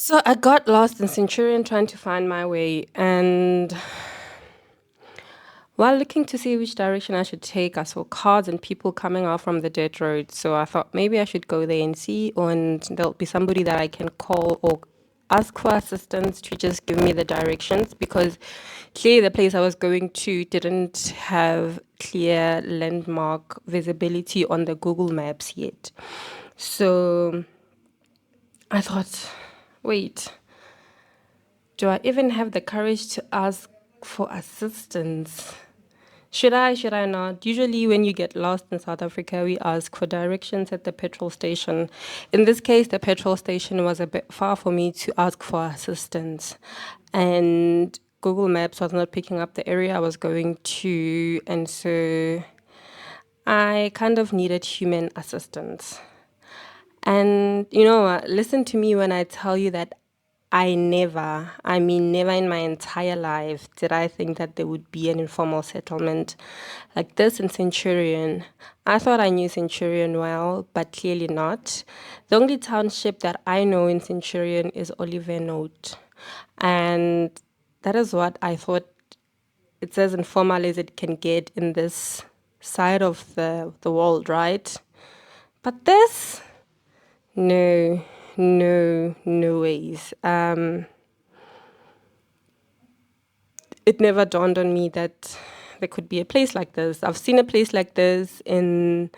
So I got lost in Centurion trying to find my way, and while looking to see which direction I should take, I saw cars and people coming out from the dirt road. So I thought maybe I should go there and see, and there'll be somebody that I can call or ask for assistance to just give me the directions because clearly the place I was going to didn't have clear landmark visibility on the Google Maps yet. So I thought, wait, do I even have the courage to ask for assistance? Should I, should I not? Usually, when you get lost in South Africa, we ask for directions at the petrol station. In this case, the petrol station was a bit far for me to ask for assistance. And Google Maps was not picking up the area I was going to. And so I kind of needed human assistance. And you know what? Listen to me when I tell you that never in my entire life did I think that there would be an informal settlement like this in Centurion. I thought I knew Centurion well, but clearly not. The only township that I know in Centurion is Oliver Note. And that is what I thought it's as informal as it can get in this side of the world, right? But this, no, no ways. It never dawned on me that there could be a place like this. I've seen a place like this in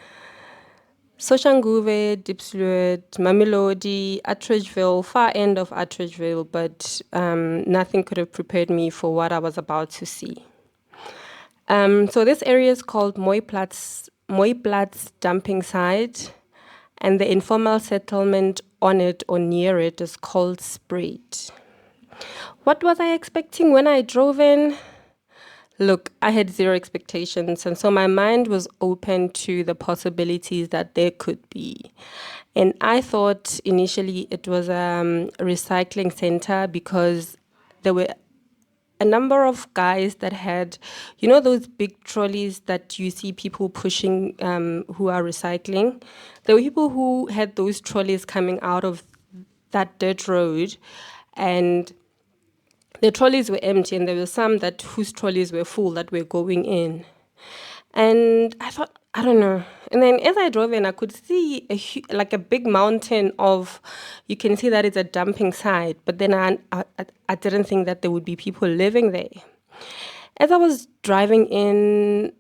Soshanguve, Diepsloot, Mamelodi, Attridgeville, far end of Attridgeville, but nothing could have prepared me for what I was about to see. So this area is called Mooiplaats dumping site, and the informal settlement on it or near it is called Spread. What was I expecting when I drove in? Look, I had zero expectations, and so my mind was open to the possibilities that there could be. And I thought initially it was a recycling center because there were a number of guys that had, you know, those big trolleys that you see people pushing who are recycling. There were people who had those trolleys coming out of that dirt road, and the trolleys were empty, and there were some that whose trolleys were full that were going in. And I thought, I don't know. And then as I drove in, I could see like a big mountain of, you can see that it's a dumping site. But then I didn't think that there would be people living there. As I was driving in,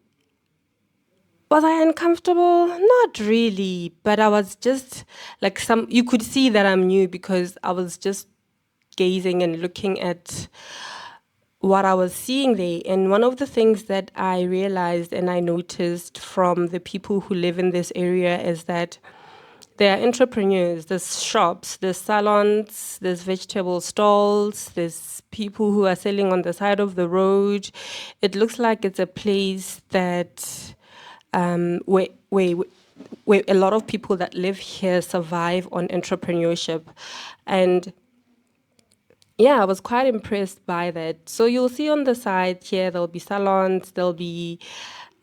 was I uncomfortable? Not really, but I was just like you could see that I'm new because I was just gazing and looking at what I was seeing there. And one of the things that I realized and I noticed from the people who live in this area is that there are entrepreneurs, there's shops, there's salons, there's vegetable stalls, there's people who are selling on the side of the road. It looks like it's a place that where a lot of people that live here survive on entrepreneurship. And yeah, I was quite impressed by that. So you'll see on the side here, there'll be salons, there'll be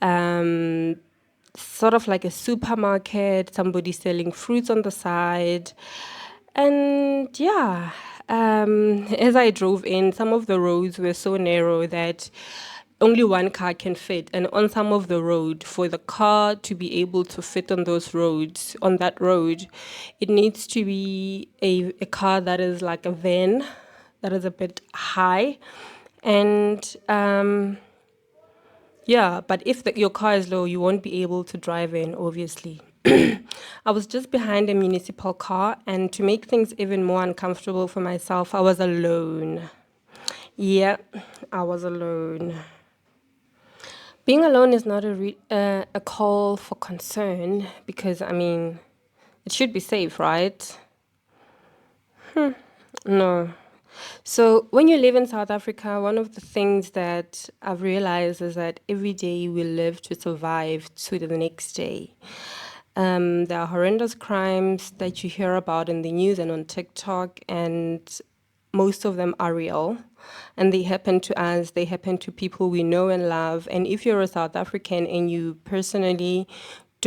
sort of like a supermarket, somebody selling fruits on the side. And yeah, as I drove in, some of the roads were so narrow that only one car can fit. And on some of the road, for the car to be able to fit on those roads, on that road, it needs to be a car that is like a van, that is a bit high. And yeah, but if your car is low, you won't be able to drive in, obviously. I was just behind a municipal car, and to make things even more uncomfortable for myself, I was alone. Yeah, I was alone. Being alone is not a call for concern because, I mean, it should be safe, right? No. So when you live in South Africa, one of the things that I've realized is that every day we live to survive to the next day. There are horrendous crimes that you hear about in the news and on TikTok, and most of them are real. And they happen to us, they happen to people we know and love. And if you're a South African and you personally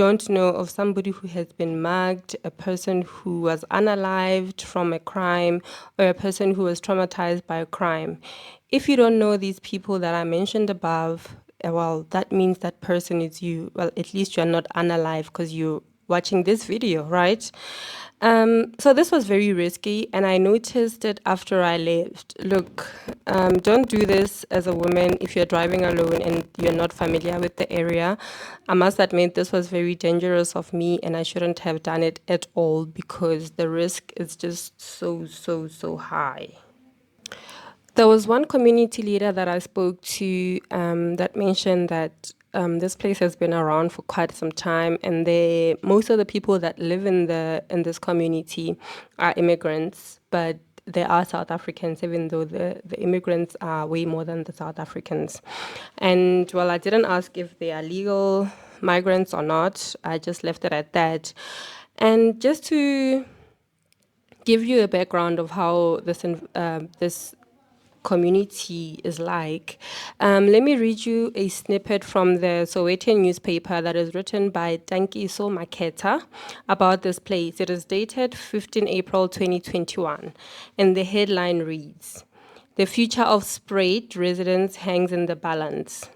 don't know of somebody who has been mugged, a person who was unalived from a crime, or a person who was traumatized by a crime. If you don't know these people that I mentioned above, well, that means that person is you. Well, at least you're not unalive because you're watching this video, right? So this was very risky, and I noticed it after I left. Look, don't do this as a woman if you're driving alone and you're not familiar with the area. I must admit this was very dangerous of me, and I shouldn't have done it at all because the risk is just so high. There was one community leader that I spoke to that mentioned that this place has been around for quite some time, and most of the people that live in this community are immigrants, but there are South Africans, even though the immigrants are way more than the South Africans. And well, I didn't ask if they are legal migrants or not. I just left it at that. And just to give you a background of how this community is like. Let me read you a snippet from the Sowetan newspaper that is written by Tankiso Maketa about this place. It is dated 15 April 2021, and the headline reads, "The future of Sprayed residents hangs in the balance."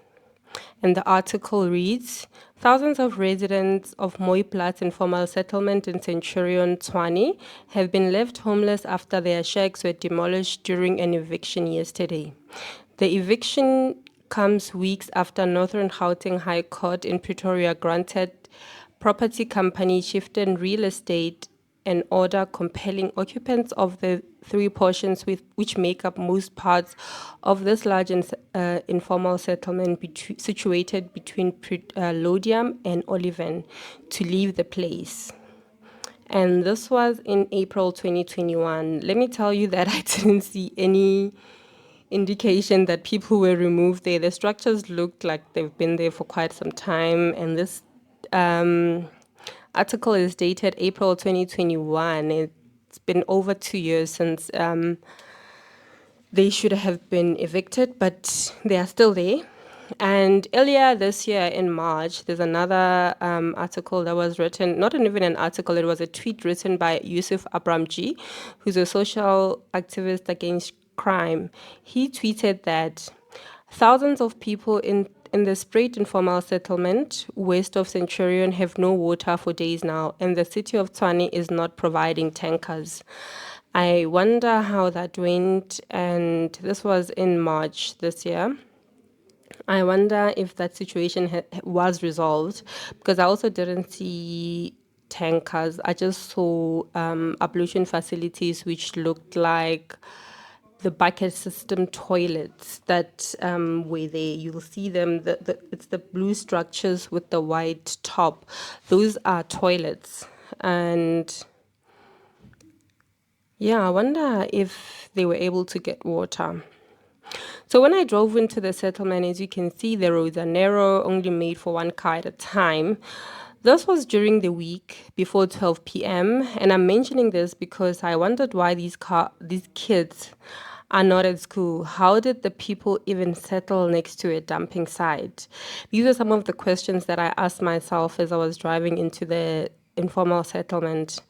And the article reads, thousands of residents of Mooiplaats informal settlement in Centurion, Tshwane, have been left homeless after their shacks were demolished during an eviction yesterday. The eviction comes weeks after Northern Gauteng High Court in Pretoria granted property company Chieftain Real Estate an order compelling occupants of the three portions which make up most parts of this large informal settlement situated between Lodium and Oliven to leave the place. And this was in April 2021. Let me tell you that I didn't see any indication that people were removed there. The structures looked like they've been there for quite some time, and this article is dated April 2021. It's been over 2 years since they should have been evicted, but they are still there. And earlier this year in March, there's another article that was written, not even an article, it was a tweet written by Yusuf Abramji, who's a social activist against crime. He tweeted that thousands of people in the Sprayed informal settlement west of Centurion have no water for days now, and the city of Tshwane is not providing tankers. I wonder how that went, and this was in March this year. I wonder if that situation was resolved, because I also didn't see tankers. I just saw ablution facilities which looked like the bucket system toilets that were there. You'll see them. It's the blue structures with the white top. Those are toilets. And yeah, I wonder if they were able to get water. So when I drove into the settlement, as you can see, the roads are narrow, only made for one car at a time. This was during the week before 12 p.m. And I'm mentioning this because I wondered why these kids are not at school. How did the people even settle next to a dumping site? These are some of the questions that I asked myself as I was driving into the informal settlement.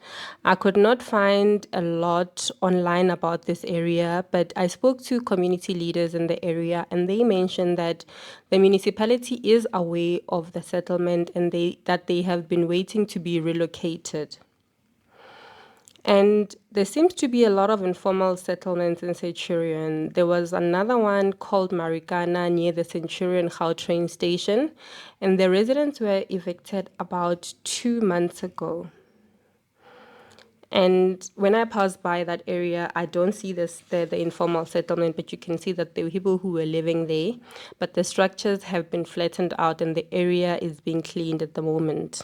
I could not find a lot online about this area, but I spoke to community leaders in the area, and they mentioned that the municipality is aware of the settlement and that they have been waiting to be relocated. And there seems to be a lot of informal settlements in Centurion. There was another one called Marikana near the Centurion train station, and the residents were evicted about 2 months ago. And when I pass by that area, I don't see the informal settlement, but you can see that there were people who were living there. But the structures have been flattened out, and the area is being cleaned at the moment.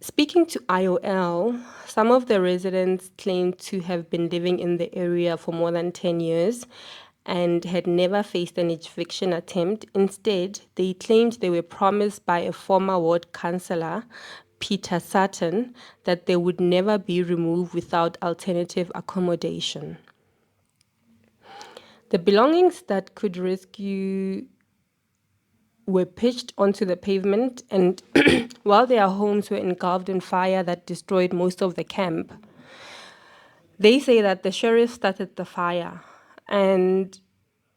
Speaking to IOL, some of the residents claimed to have been living in the area for more than 10 years and had never faced an eviction attempt. Instead, they claimed they were promised by a former ward councillor, Peter Sutton, that they would never be removed without alternative accommodation. The belongings that could rescue were pitched onto the pavement, and while their homes were engulfed in fire that destroyed most of the camp. They say that the sheriff started the fire, and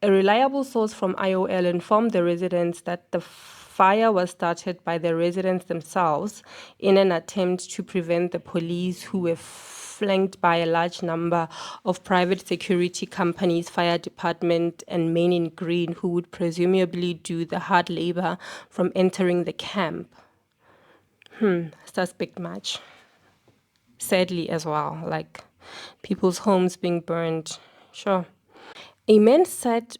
a reliable source from IOL informed the residents that the fire was started by the residents themselves in an attempt to prevent the police, who were flanked by a large number of private security companies, fire department, and men in green, who would presumably do the hard labor, from entering the camp. Suspect match. Sadly as well, like people's homes being burned. Sure. A man sat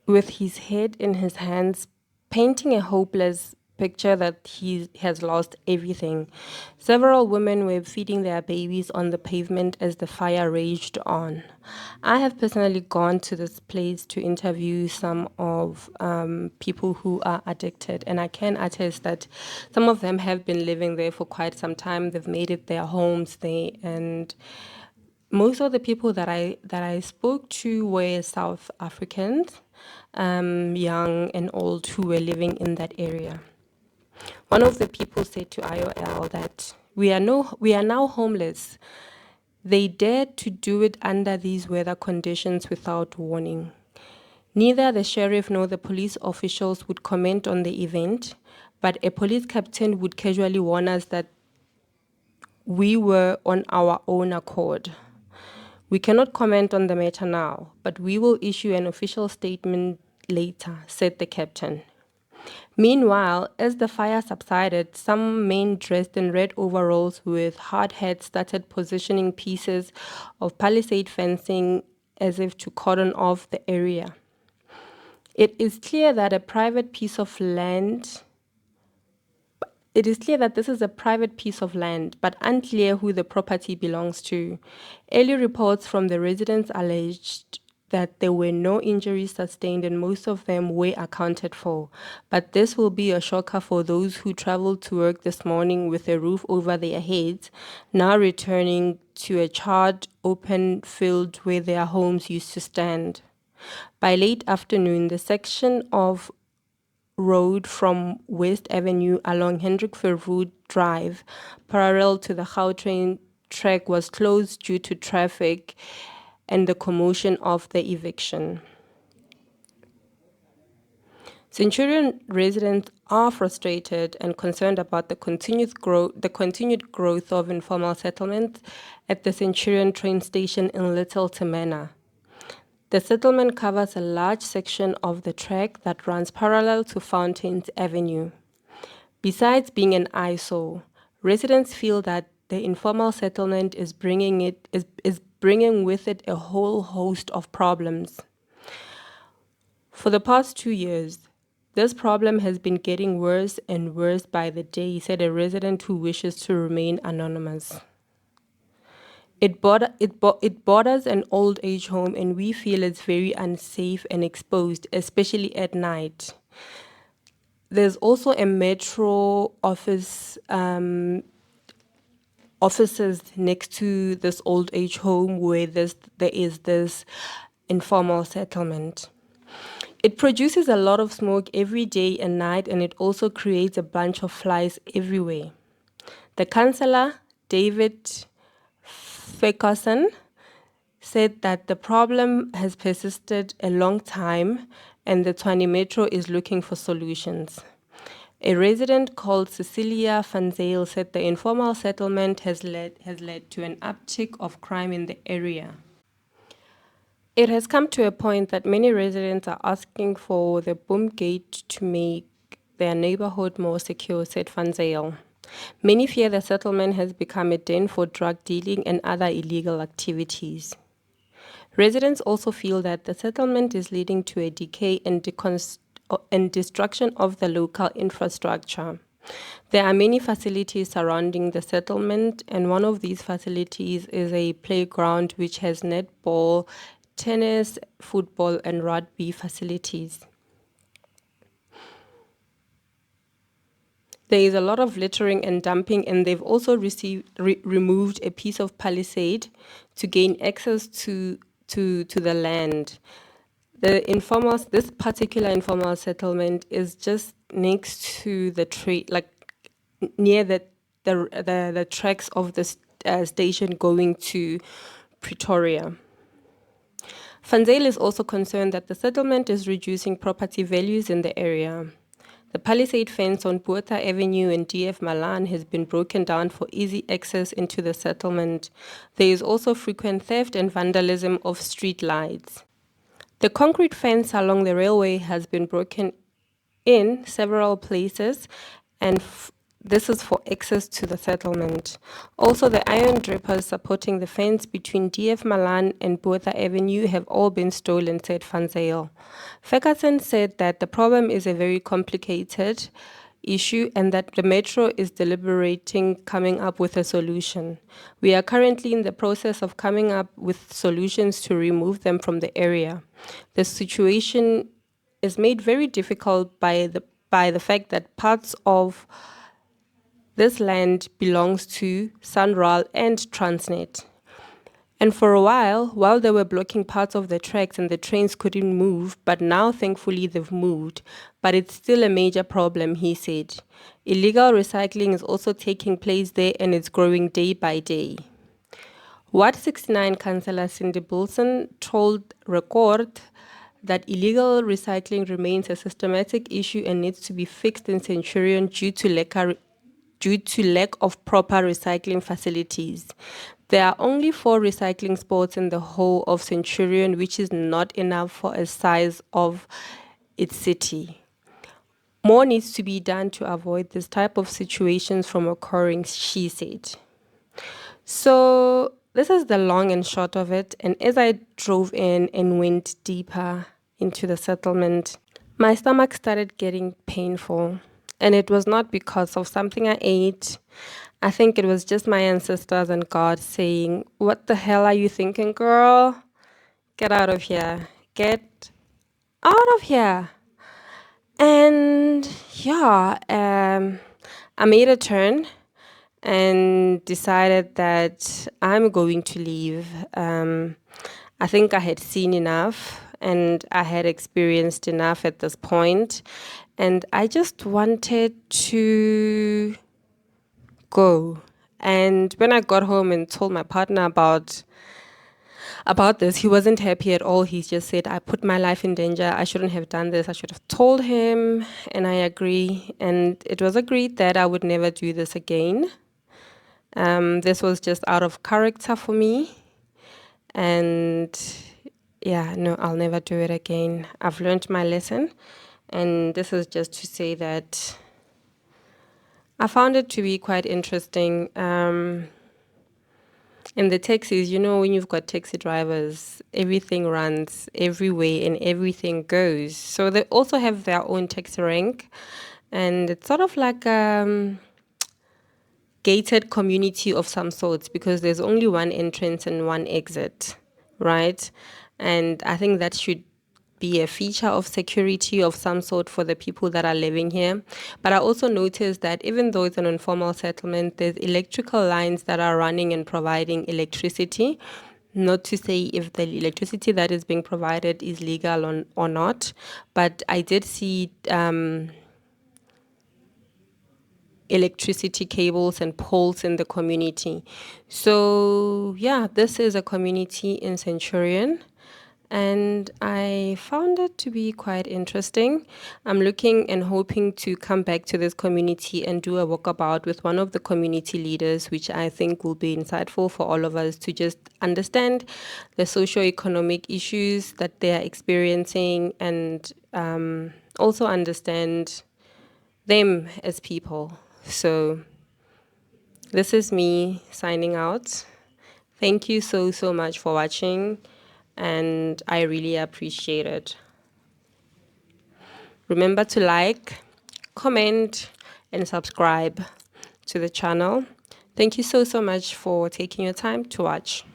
with his head in his hands, painting a hopeless picture that he has lost everything. Several women were feeding their babies on the pavement as the fire raged on. I have personally gone to this place to interview some of people who are addicted, and I can attest that some of them have been living there for quite some time. They've made it their homes there, and most of the people that I spoke to were South Africans, young and old, who were living in that area. One of the people said to IOL that we are now homeless. They dared to do it under these weather conditions without warning. Neither the sheriff nor the police officials would comment on the event, but a police captain would casually warn us that we were on our own accord. We cannot comment on the matter now, but we will issue an official statement later, said the captain. Meanwhile, as the fire subsided, some men dressed in red overalls with hard hats started positioning pieces of palisade fencing as if to cordon off the area. It is clear that this is a private piece of land, but unclear who the property belongs to. Early reports from the residents alleged that there were no injuries sustained and most of them were accounted for. But this will be a shocker for those who traveled to work this morning with a roof over their heads, now returning to a charred, open field where their homes used to stand. By late afternoon, the section of road from West Avenue along Hendrik Verwoerd Drive, parallel to the Gautrain track, was closed due to traffic and the commotion of the eviction. Centurion residents are frustrated and concerned about the continued growth of informal settlements at the Centurion train station in Little Temena. The settlement covers a large section of the track that runs parallel to Fountains Avenue. Besides being an eyesore, residents feel that the informal settlement is bringing with it a whole host of problems. For the past 2 years, this problem has been getting worse and worse by the day, said a resident who wishes to remain anonymous. It borders an old age home, and we feel it's very unsafe and exposed, especially at night. There's also a metro offices next to this old age home where there is this informal settlement. It produces a lot of smoke every day and night, and it also creates a bunch of flies everywhere. The councillor, David Ferguson, said that the problem has persisted a long time and the Tshwane Metro is looking for solutions. A resident called Cecilia Van Zyl said the informal settlement has led to an uptick of crime in the area. It has come to a point that many residents are asking for the boom gate to make their neighborhood more secure, said Van Zyl. Many fear the settlement has become a den for drug dealing and other illegal activities. Residents also feel that the settlement is leading to a decay and destruction of the local infrastructure. There are many facilities surrounding the settlement, and one of these facilities is a playground which has netball, tennis, football, and rugby facilities. There is a lot of littering and dumping, and they've also removed a piece of palisade to gain access to the land. this particular informal settlement is just next to the train, like near the tracks of the station going to Pretoria. Fanzale is also concerned that the settlement is reducing property values in the area. The palisade fence on Botha Avenue in DF Malan has been broken down for easy access into the settlement. There is also frequent theft and vandalism of street lights. The concrete fence along the railway has been broken in several places, and this is for access to the settlement. Also, the iron drippers supporting the fence between DF Malan and Botha Avenue have all been stolen, said Fanzale. Ferguson said that the problem is a very complicated issue and that the Metro is deliberating coming up with a solution. We are currently in the process of coming up with solutions to remove them from the area. The situation is made very difficult by the fact that parts of this land belongs to Sanral and Transnet. And for a while they were blocking parts of the tracks and the trains couldn't move, but now thankfully they've moved. But it's still a major problem, he said. Illegal recycling is also taking place there and it's growing day by day. Ward 69 Councillor Cindy Bilson told Record that illegal recycling remains a systematic issue and needs to be fixed in Centurion due to lack of proper recycling facilities. There are only 4 recycling spots in the whole of Centurion, which is not enough for a size of its city. More needs to be done to avoid this type of situations from occurring, she said. So this is the long and short of it. And as I drove in and went deeper into the settlement, my stomach started getting painful. And it was not because of something I ate. I think it was just my ancestors and God saying, "What the hell are you thinking, girl? Get out of here. Get out of here." And yeah, I made a turn and decided that I'm going to leave. I think I had seen enough and I had experienced enough at this point. And I just wanted to go. And when I got home and told my partner about this, he wasn't happy at all. He just said, "I put my life in danger. I shouldn't have done this. I should have told him." And I agree. And it was agreed that I would never do this again. This was just out of character for me. And yeah, no, I'll never do it again. I've learned my lesson. And this is just to say that I found it to be quite interesting. In the taxis, when you've got taxi drivers, everything runs everywhere and everything goes. So they also have their own taxi rank. And it's sort of like gated community of some sorts because there's only one entrance and one exit, right? And I think that should be a feature of security of some sort for the people that are living here. But I also noticed that even though it's an informal settlement, there's electrical lines that are running and providing electricity. Not to say if the electricity that is being provided is legal or not, but I did see electricity cables and poles in the community. So yeah, this is a community in Centurion. And I found it to be quite interesting. I'm looking and hoping to come back to this community and do a walkabout with one of the community leaders, which I think will be insightful for all of us to just understand the socio-economic issues that they are experiencing and also understand them as people. So this is me signing out. Thank you so much for watching. And I really appreciate it. Remember to like, comment, and subscribe to the channel. Thank you so much for taking your time to watch.